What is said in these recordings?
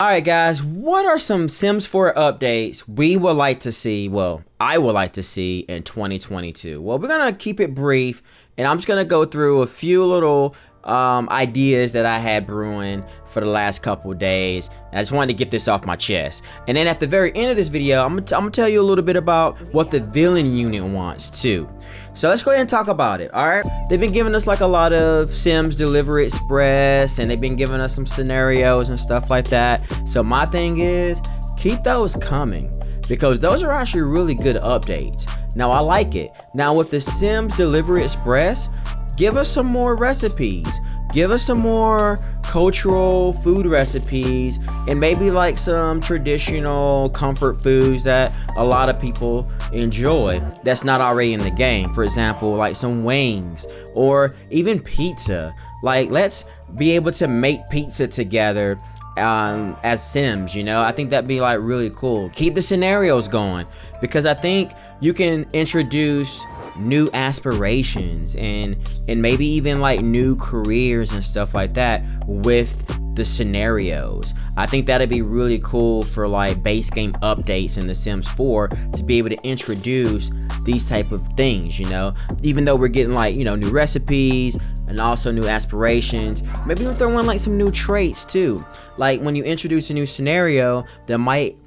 Alright guys, what are some Sims 4 updates we would like to see, well, I would like to see in 2022? Well, we're going to keep it brief, and I'm just going to go through a few little ideas that I had brewing for the last couple of days. I just wanted to get this off my chest. And then at the very end of this video, I'm gonna tell you a little bit about what the villain unit wants too. So let's go ahead and talk about it. Alright, they've been giving us like a lot of Sims Delivery Express, and they've been giving us some scenarios and stuff like that. So my thing is, keep those coming, because those are actually really good updates. Now I like it. Now with the Sims Delivery Express, give us some more recipes, give us some more cultural food recipes, and maybe like some traditional comfort foods that a lot of people enjoy that's not already in the game. For example, like some wings or even pizza. Like, let's be able to make pizza together as Sims, you know. I think that'd be like really cool. Keep the scenarios going, because I think you can introduce new aspirations and maybe even like new careers and stuff like that with the scenarios. I think that'd be really cool for like base game updates in The Sims 4 to be able to introduce these type of things, you know. Even though we're getting like, you know, new recipes and also new aspirations, maybe we'll throw in like some new traits too. Like when you introduce a new scenario that might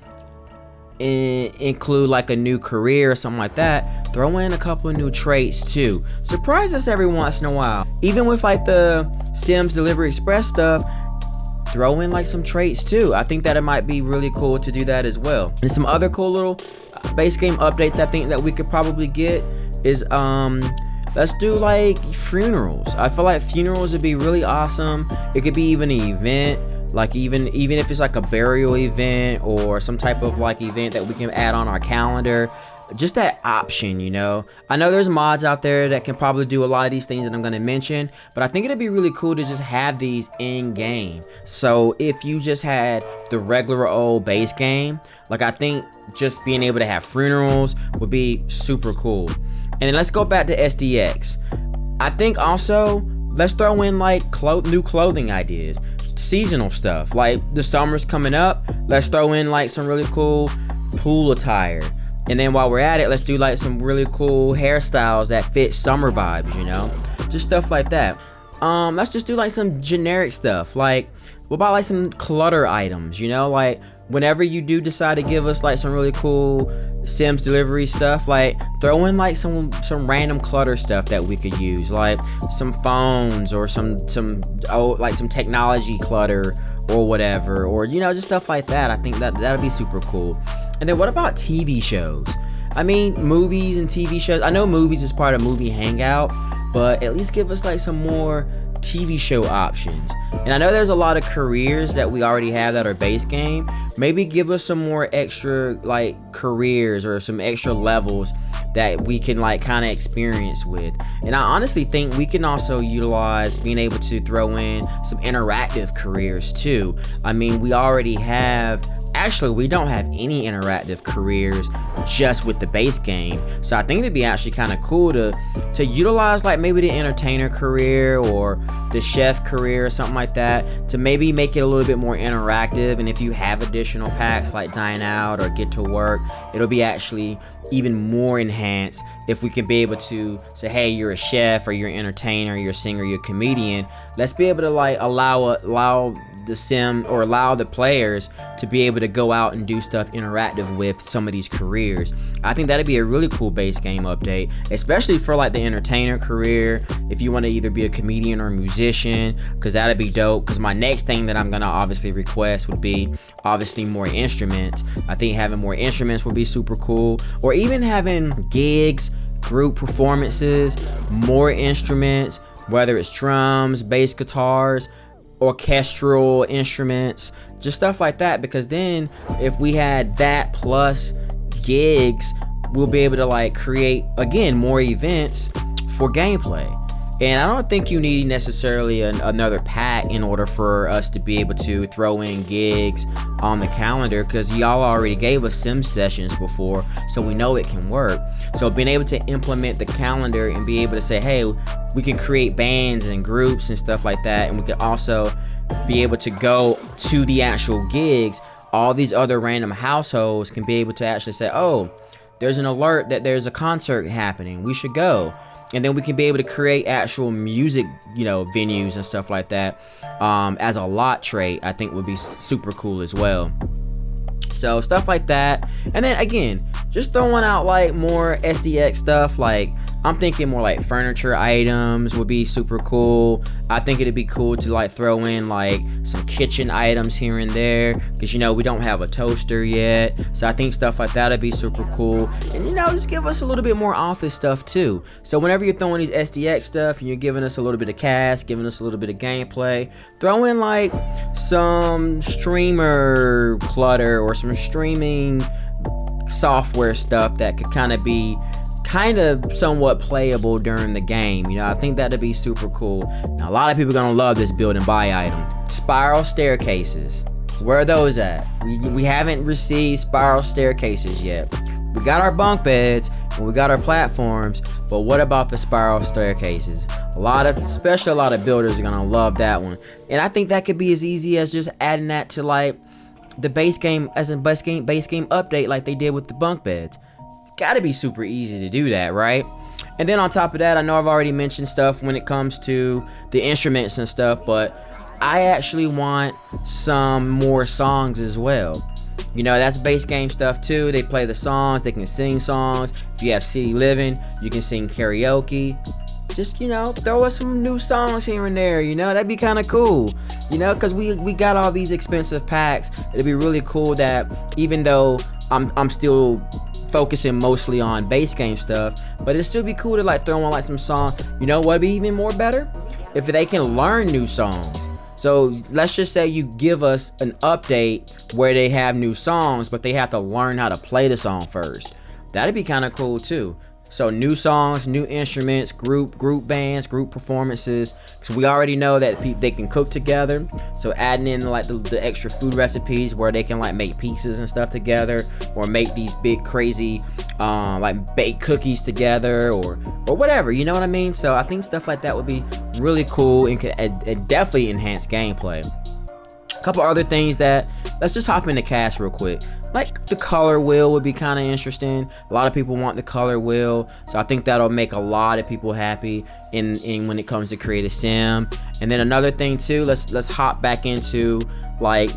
include like a new career or something like that, throw in a couple of new traits too. Surprise us every once in a while. Even with like the Sims Delivery Express stuff, throw in like some traits too. I think that it might be really cool to do that as well. And some other cool little base game updates I think that we could probably get is let's do like funerals. I feel like funerals would be really awesome. It could be even an event. Like even if it's like a burial event or some type of like event that we can add on our calendar, just that option, you know. I know there's mods out there that can probably do a lot of these things that I'm going to mention, but I think it'd be really cool to just have these in game. So if you just had the regular old base game, like I think just being able to have funerals would be super cool. And then let's go back to SDX. I think also let's throw in like new clothing ideas. Seasonal stuff, like the summer's coming up, let's throw in like some really cool pool attire. And then while we're at it, let's do like some really cool hairstyles that fit summer vibes, you know, just stuff like that. Let's just do like some generic stuff. Like, what about like some clutter items, you know, like whenever you do decide to give us like some really cool Sims delivery stuff, like throw in like some random clutter stuff that we could use, like some phones or some technology clutter or whatever, or you know, just stuff like that. I think that'd be super cool. And then what about TV shows? I mean, movies and TV shows. I know movies is part of Movie Hangout, but at least give us like some more TV show options. And I know there's a lot of careers that we already have that are base game. Maybe give us some more extra like careers or some extra levels that we can like kind of experience with. And I honestly think we can also utilize being able to throw in some interactive careers too. I mean, we already have, actually we don't have any interactive careers just with the base game. So I think it'd be actually kind of cool to utilize like maybe the entertainer career or the chef career or something like that, to maybe make it a little bit more interactive. And if you have additional packs like Dine Out or Get to Work, it'll be actually even more enhanced if we can be able to say, hey, you're a chef or you're an entertainer, you're a singer, you're a comedian. Let's be able to like allow the sim or allow the players to be able to go out and do stuff interactive with some of these careers. I think that'd be a really cool base game update, especially for like the entertainer career, if you want to either be a comedian or a musician, because that'd be dope. Because my next thing that I'm gonna obviously request would be obviously more instruments. I think having more instruments would be super cool, or even having gigs, group performances, more instruments, whether it's drums, bass guitars, orchestral instruments, just stuff like that. Because then if we had that plus gigs, we'll be able to like create again more events for gameplay. And I don't think you need necessarily another pack in order for us to be able to throw in gigs on the calendar, because y'all already gave us sim sessions before, so we know it can work. So being able to implement the calendar and be able to say, hey, we can create bands and groups and stuff like that, and we can also be able to go to the actual gigs, all these other random households can be able to actually say, oh, there's an alert that there's a concert happening, we should go. And then we can be able to create actual music, you know, venues and stuff like that as a lot trait. I think would be super cool as well. So stuff like that. And then again, just throwing out like more SDX stuff. Like I'm thinking more like furniture items would be super cool. I think it'd be cool to like throw in like some kitchen items here and there, because you know we don't have a toaster yet. So I think stuff like that would be super cool. And you know, just give us a little bit more office stuff too. So whenever you're throwing these SDX stuff and you're giving us a little bit of cast, giving us a little bit of gameplay, throw in like some streamer clutter or some streaming software stuff that could kind of be somewhat playable during the game. You know, I think that'd be super cool. Now, a lot of people are gonna love this build and buy item. Spiral staircases. Where are those at? We haven't received spiral staircases yet. We got our bunk beds and we got our platforms, but what about the spiral staircases? Especially a lot of builders are gonna love that one. And I think that could be as easy as just adding that to like the base game, as in base game update, like they did with the bunk beds. It's got to be super easy to do that, right? And then on top of that, I know I've already mentioned stuff when it comes to the instruments and stuff, but I actually want some more songs as well. You know, that's base game stuff too. They play the songs, they can sing songs. If you have city living, you can sing karaoke. Just, you know, throw us some new songs here and there, you know, that'd be kind of cool, you know, because we got all these expensive packs. It'd be really cool that even though I'm still focusing mostly on base game stuff, but it'd still be cool to like throw on like some song. You know what'd be even more better? If they can learn new songs. So let's just say you give us an update where they have new songs, but they have to learn how to play the song first. That'd be kind of cool too. So new songs, new instruments, group bands, group performances. Because we already know that they can cook together. So adding in like the extra food recipes where they can like make pizzas and stuff together, or make these big crazy like baked cookies together, or whatever. You know what I mean? So I think stuff like that would be really cool and could definitely enhance gameplay. A couple other things that, let's just hop into cast real quick. Like the color wheel would be kind of interesting. A lot of people want the color wheel, so I think that'll make a lot of people happy in when it comes to create a sim. And then another thing too, let's hop back into like,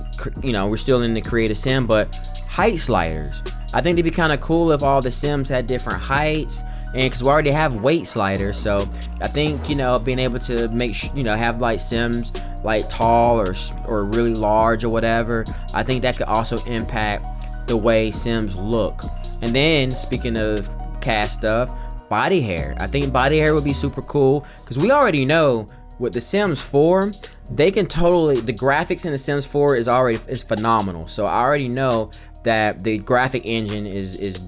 you know, we're still in the create a sim, but height sliders. I think it'd be kind of cool if all the sims had different heights, and because we already have weight sliders, so I think, you know, being able to make you know, have like sims like tall or really large or whatever, I think that could also impact the way sims look. And then speaking of cast stuff, body hair. I think body hair would be super cool, because we already know with the Sims 4, they can totally, the graphics in the Sims 4 is phenomenal. So I already know that the graphic engine is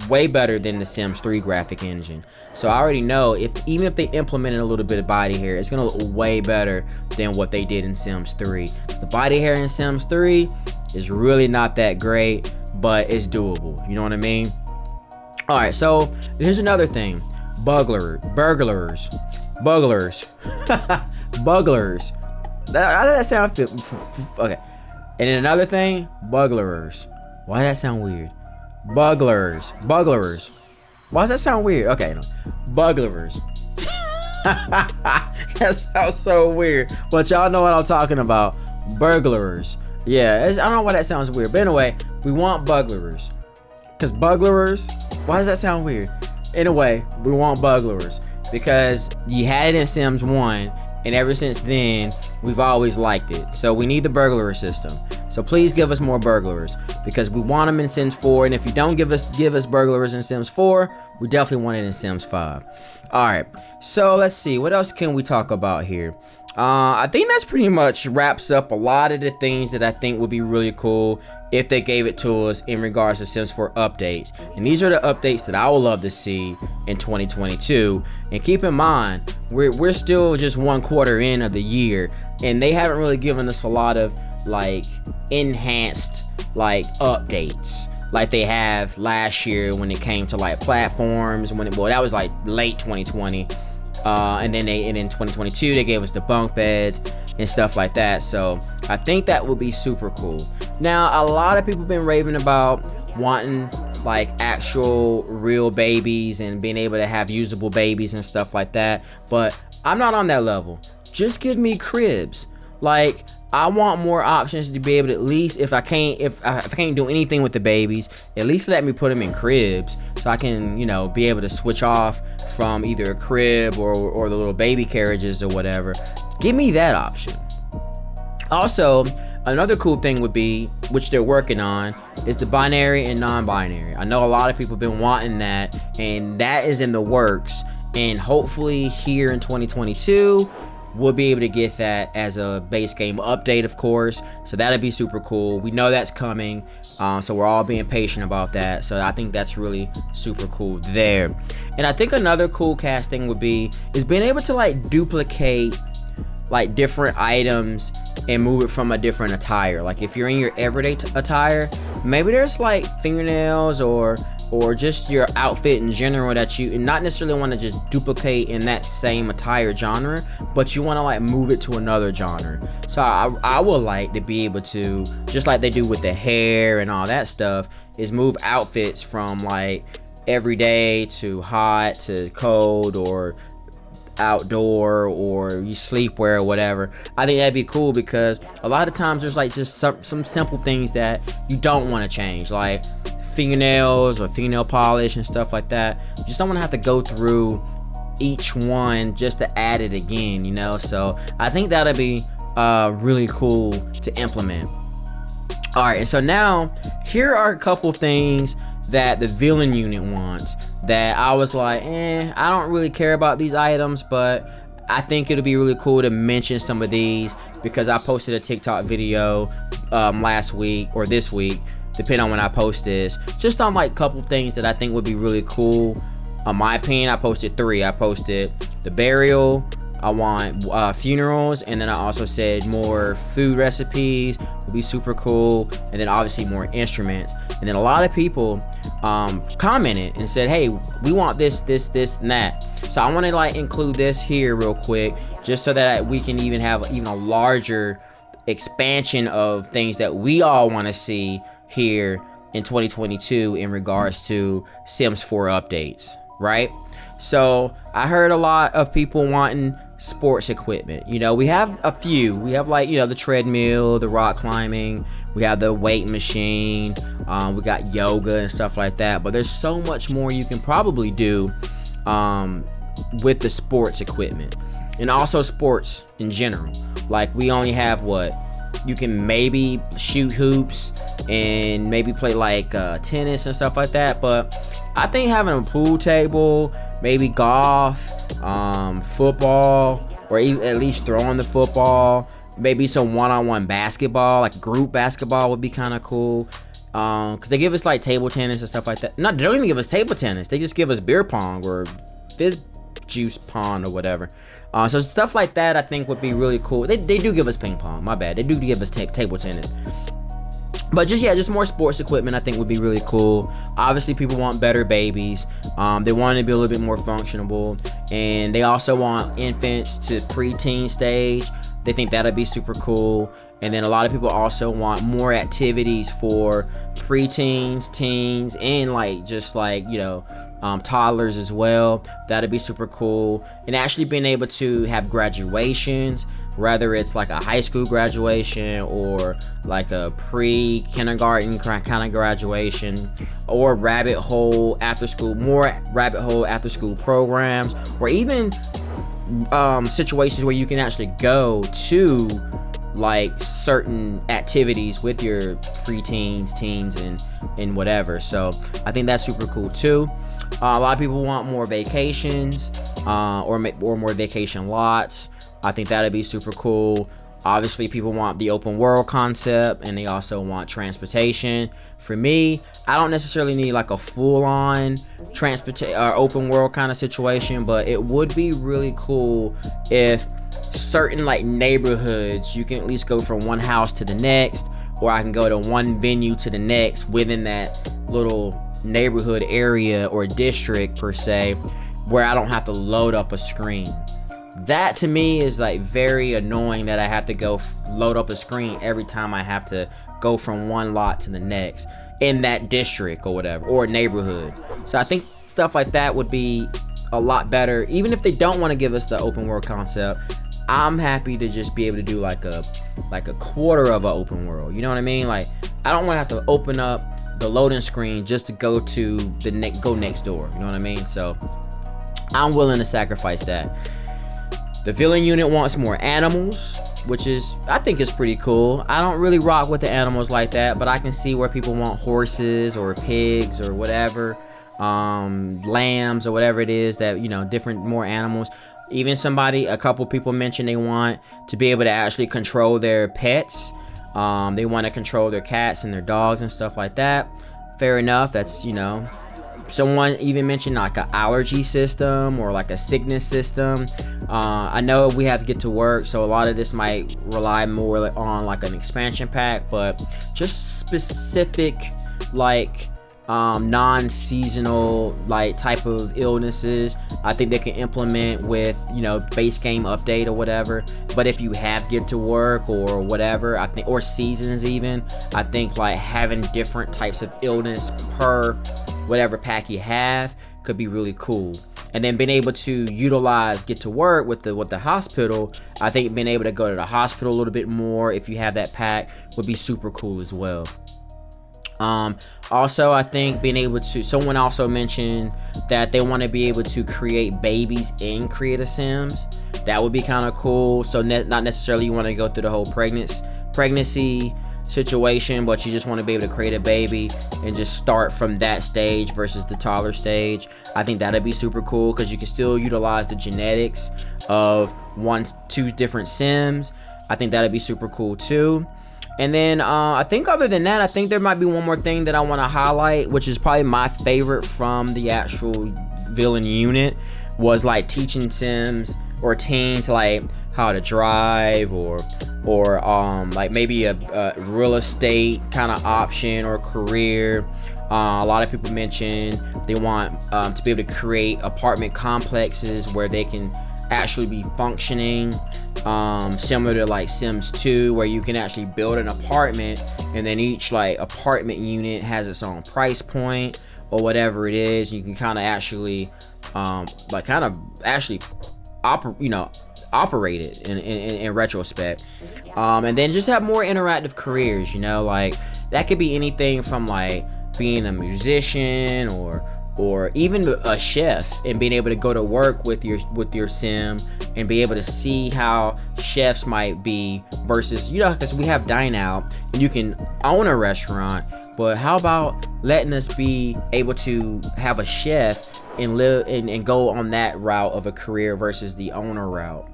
way better than the Sims 3 graphic engine. So I already know even if they implemented a little bit of body hair, it's gonna look way better than what they did in Sims 3. The body hair in Sims 3 is really not that great, but it's doable. You know what I mean? All right, so here's another thing: burglars. How did that sound? Okay. And then another thing, burglars. Why did that sound weird? Burglars. Why does that sound weird? Okay, no. Burglars. That sounds so weird, but y'all know what I'm talking about. Burglars. Yeah, I don't know why that sounds weird, but anyway, we want burglars. Because burglars, why does that sound weird? Anyway, we want burglars because you had it in Sims 1, and ever since then, we've always liked it. So we need the burglar system. So please give us more burglars, because we want them in Sims 4, and if you don't give us burglars in Sims 4, we definitely want it in Sims 5. Alright, so let's see, what else can we talk about here? I think that's pretty much wraps up a lot of the things that I think would be really cool if they gave it to us in regards to Sims 4 updates. And these are the updates that I would love to see in 2022. And keep in mind, we're still just 1 quarter in of the year, and they haven't really given us a lot of like enhanced like updates like they have last year when it came to like platforms, well, that was like late 2020. And then in 2022 they gave us the bunk beds. and stuff like that. So I think that would be super cool. Now, a lot of people been raving about wanting like actual real babies and being able to have usable babies and stuff like that, but I'm not on that level. Just give me cribs. Like, I want more options to be able to, at least if I can't do anything with the babies, at least let me put them in cribs so I can, you know, be able to switch off from either a crib or the little baby carriages or whatever. Give me that option. Also, another cool thing would be, which they're working on, is the binary and non-binary. I know a lot of people have been wanting that, and that is in the works. And hopefully here in 2022, we'll be able to get that as a base game update, of course. So that'd be super cool. We know that's coming, so we're all being patient about that. So I think that's really super cool there. And I think another cool cast thing would be is being able to like duplicate like different items and move it from a different attire. Like if you're in your everyday attire, maybe there's like fingernails or just your outfit in general that you not necessarily want to just duplicate in that same attire genre, but you want to like move it to another genre. So I would like to be able to, just like they do with the hair and all that stuff, is move outfits from like everyday to hot to cold or outdoor or you sleepwear or whatever. I think that'd be cool because a lot of times there's like just some simple things that you don't want to change, like fingernails or fingernail polish and stuff like that. You just don't want to have to go through each one just to add it again, you know. So I think that'd be really cool to implement. All right, and so now here are a couple things that the villain unit wants that I was like, I don't really care about these items, but I think it'll be really cool to mention some of these because I posted a TikTok video last week or this week, depending on when I post this, just on like a couple things that I think would be really cool. In my opinion, I posted 3. I posted the burial, I want funerals, and then I also said more food recipes would be super cool, and then obviously more instruments. And then a lot of people commented and said, hey, we want this, and that. So I want to like include this here real quick, just so that we can even have even a larger expansion of things that we all want to see here in 2022 in regards to Sims 4 updates, right? So I heard a lot of people wanting sports equipment. You know, we have a few. We have like, you know, the treadmill, the rock climbing, we have the weight machine, we got yoga and stuff like that, but there's so much more you can probably do with the sports equipment and also sports in general. Like we only have what you can maybe shoot hoops and maybe play like tennis and stuff like that, but I think having a pool table, maybe golf, football, or even at least throwing the football, maybe some one-on-one basketball, like group basketball would be kind of cool, because they give us like table tennis and stuff like that. No, they don't even give us table tennis, they just give us beer pong or fizz juice pong or whatever. So stuff like that I think would be really cool. They do give us ping pong, my bad, they do give us table tennis. But just more sports equipment I think would be really cool. Obviously people want better babies. They want to be a little bit more functional, and they also want infants to preteen stage. They think that'd be super cool. And then a lot of people also want more activities for preteens, teens, and like just like, you know, toddlers as well. That'd be super cool. And actually being able to have graduations, whether it's like a high school graduation or like a pre-kindergarten kind of graduation, or rabbit hole after school, more rabbit hole after school programs, or even situations where you can actually go to like certain activities with your preteens, teens, and whatever. So I think that's super cool too. A lot of people want more vacations or more vacation lots. I think that'd be super cool. Obviously people want the open world concept, and they also want transportation. For me, I don't necessarily need like a full-on open world kind of situation, but it would be really cool if certain like neighborhoods you can at least go from one house to the next, or I can go to one venue to the next within that little neighborhood area or district per se, where I don't have to load up a screen. That to me is like very annoying, that I have to go load up a screen every time I have to go from one lot to the next in that district or whatever, or neighborhood. So I think stuff like that would be a lot better. Even if they don't want to give us the open world concept, I'm happy to just be able to do like a quarter of an open world. You know what I mean? Like, I don't want to have to open up the loading screen just to go to the next door. You know what I mean? So I'm willing to sacrifice that. The villain unit wants more animals, which is, I think is pretty cool. I don't really rock with the animals like that, but I can see where people want horses or pigs or whatever, lambs or whatever it is that, you know, different, more animals. Even a couple people mentioned they want to be able to actually control their pets. They want to control their cats and their dogs and stuff like that. Fair enough. That's, you know, someone even mentioned like an allergy system or like a sickness system. I know we have to get to work, so a lot of this might rely more on like an expansion pack, but just specific like non-seasonal like type of illnesses, I think they can implement with, you know, base game update or whatever. But if you have get to work or whatever, I think, or seasons even, I think like having different types of illness per whatever pack you have could be really cool. And then being able to utilize get to work with the hospital, I think being able to go to the hospital a little bit more if you have that pack would be super cool as well. Also, I think being able to, someone also mentioned that they want to be able to create babies in Create a Sims. That would be kind of cool. So not necessarily you want to go through the whole pregnancy situation, but you just want to be able to create a baby and just start from that stage versus the toddler stage. I think that'd be super cool because you can still utilize the genetics of two different Sims. I think that'd be super cool too. And then I think other than that, I think there might be one more thing that I want to highlight, which is probably my favorite from the actual villain unit, was like teaching Sims or teens like how to drive or like maybe a real estate kind of option or career. A lot of people mentioned they want to be able to create apartment complexes where they can actually be functioning, similar to like Sims 2, where you can actually build an apartment and then each like apartment unit has its own price point or whatever it is. You can kind of actually operate it in retrospect, and then just have more interactive careers. You know, like that could be anything from like being a musician or even a chef, and being able to go to work with your sim and be able to see how chefs might be versus, you know, because we have dine out and you can own a restaurant, but how about letting us be able to have a chef and live and go on that route of a career versus the owner route,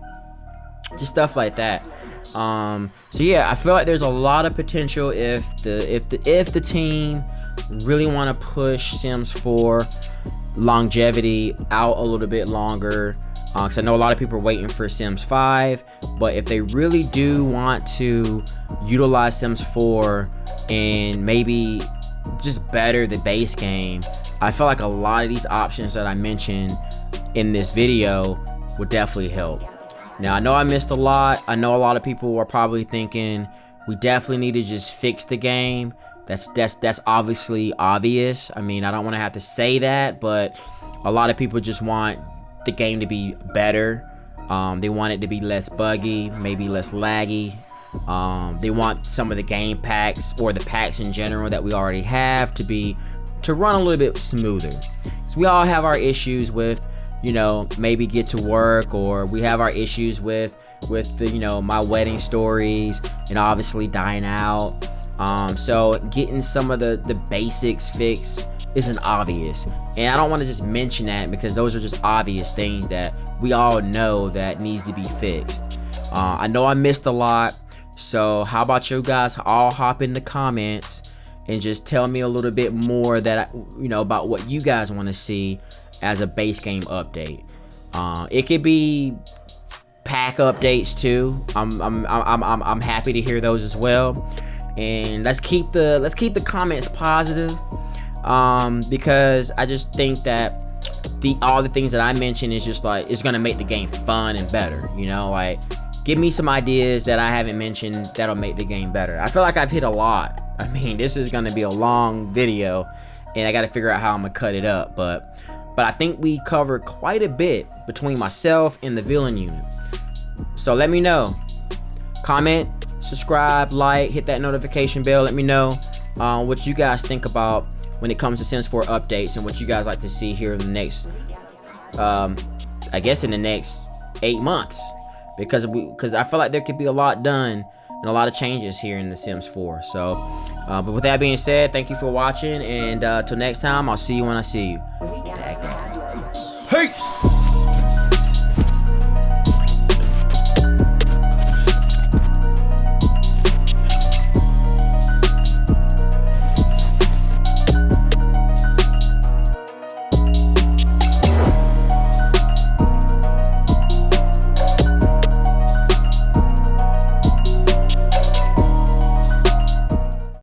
just stuff like that. So yeah, I feel like there's a lot of potential if the team really want to push Sims 4 longevity out a little bit longer, because I know a lot of people are waiting for Sims 5, but if they really do want to utilize Sims 4 and maybe just better the base game, I feel like a lot of these options that I mentioned in this video would definitely help. Now, I know I missed a lot. I know a lot of people are probably thinking we definitely need to just fix the game. That's obviously obvious. I mean, I don't want to have to say that, but a lot of people just want the game to be better. They want it to be less buggy, maybe less laggy. They want some of the game packs or the packs in general that we already have to run a little bit smoother. So we all have our issues with, you know, maybe get to work, or we have our issues with the, you know, my wedding stories and obviously dying out. So getting some of the basics fixed isn't obvious, and I don't want to just mention that because those are just obvious things that we all know that needs to be fixed. I know I missed a lot, so how about you guys all hop in the comments and just tell me a little bit more about what you guys want to see as a base game update. It could be pack updates too. I'm happy to hear those as well. And let's keep the comments positive, because I just think that all the things that I mentioned is just like, it's gonna make the game fun and better, you know? Like, give me some ideas that I haven't mentioned that'll make the game better. I feel like I've hit a lot. I mean, this is gonna be a long video, and I gotta figure out how I'm gonna cut it up, but I think we covered quite a bit between myself and the villain unit. So let me know. Comment, subscribe, like, hit that notification bell. Let me know what you guys think about when it comes to Sims 4 updates, and what you guys like to see here in the next, I guess in the next 8 months. Because I feel like there could be a lot done and a lot of changes here in the Sims 4. So, but with that being said, thank you for watching, and till next time, I'll see you when I see you. Peace.